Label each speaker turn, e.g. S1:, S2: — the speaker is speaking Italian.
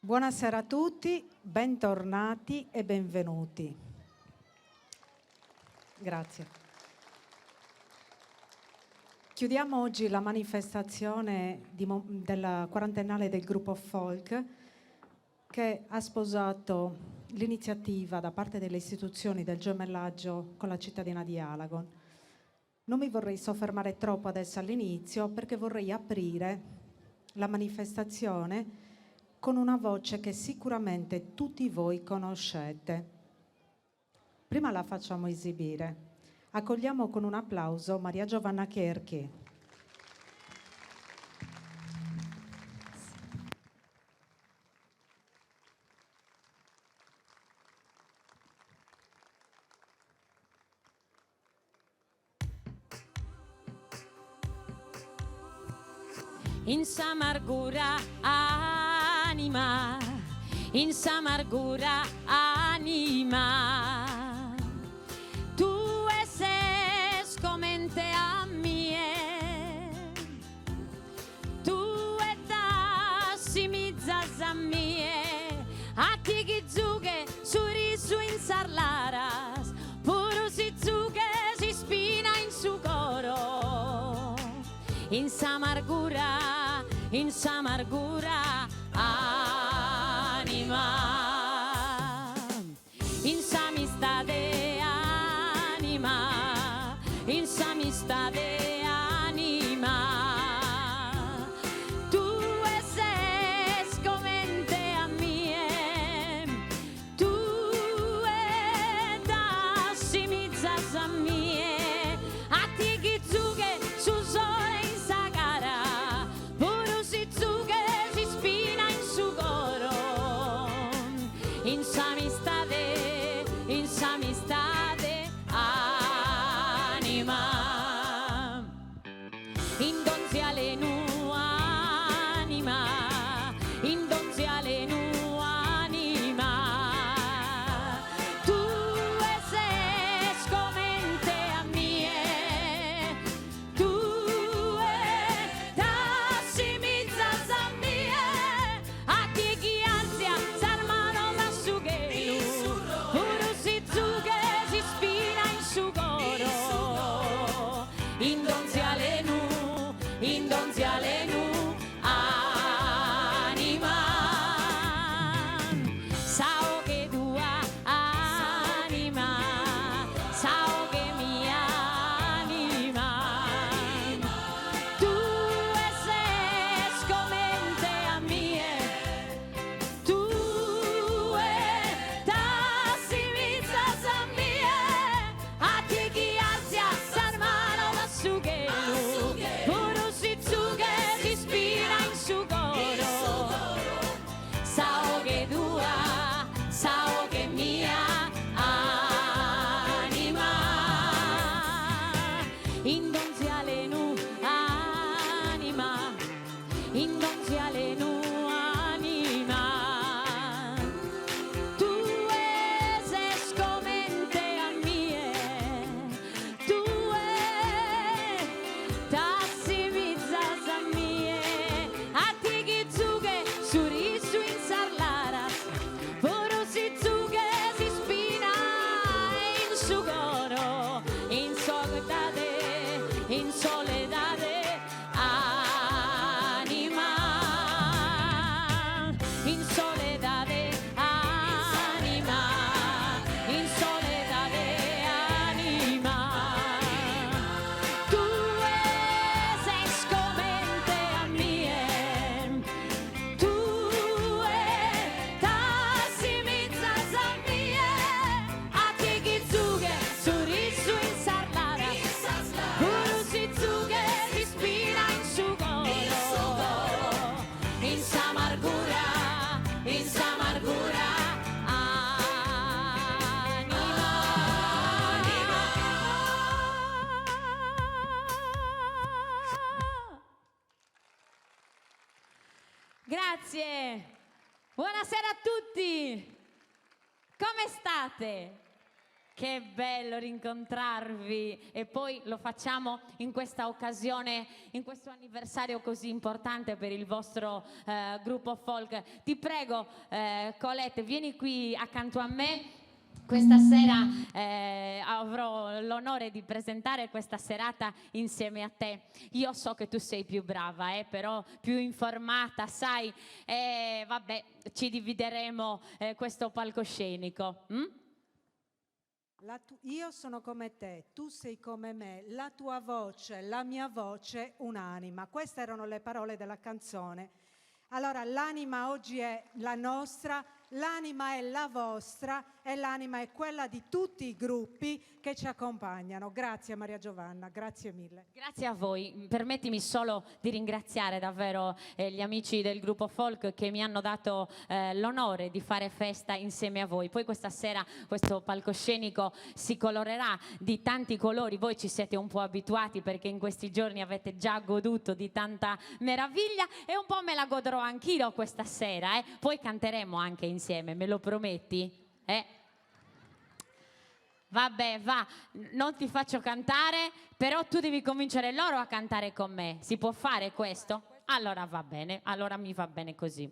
S1: Buonasera a tutti, bentornati e benvenuti. Grazie. Chiudiamo oggi la manifestazione della quarantennale del gruppo Folk, che ha sposato l'iniziativa da parte delle istituzioni del gemellaggio con la cittadina di Alagon. Non mi vorrei soffermare troppo adesso all'inizio, perché vorrei aprire la manifestazione con una voce che sicuramente tutti voi conoscete. Prima la facciamo esibire. Accogliamo con un applauso Maria Giovanna Cherchi.
S2: In s'amargura anima, in s'amargura anima, tu ses comente a mie, tu tassimizzas a mie, a ti chi zughe surisu in sarlaras, puru si zughe si spina in su coro, in s'amargura anima, in s'amistade anima, in s'amistade anima, tu ses comente a mie, tu tassimizzas a mie, a ti chi zughe su sole in sagara, puru si zughe si spina in su coro, in s'amistade anima, in donziale nu anima, in donziale nu anima, tu ses comente a mie, tu tassimizzas a mie, a ti chi ansia s'armano da sugheru, puru si zughe si spina in su coro, Grazie. Buonasera a tutti. Come state? Che bello rincontrarvi e poi lo facciamo in questa occasione, in questo anniversario così importante per il vostro gruppo folk. Ti prego, Colette, vieni qui accanto a me. Questa sera avrò l'onore di presentare questa serata insieme a te. Io so che tu sei più brava, però più informata, sai, vabbè, ci divideremo questo palcoscenico.
S1: Io sono come te, tu sei come me, la tua voce, la mia voce, un'anima. Queste erano le parole della canzone. Allora, l'anima oggi è la nostra, l'anima è la vostra e l'anima è quella di tutti i gruppi che ci accompagnano. Grazie Maria Giovanna, grazie mille.
S2: Grazie a voi. Permettimi solo di ringraziare davvero gli amici del gruppo folk che mi hanno dato l'onore di fare festa insieme a voi. Poi questa sera questo palcoscenico si colorerà di tanti colori. Voi ci siete un po' abituati perché in questi giorni avete già goduto di tanta meraviglia e un po' me la godrò anch'io questa sera. Poi canteremo anche insieme, me lo prometti? Vabbè, va, non ti faccio cantare, però tu devi convincere loro a cantare con me. Si può fare questo? Allora va bene, allora mi va bene così.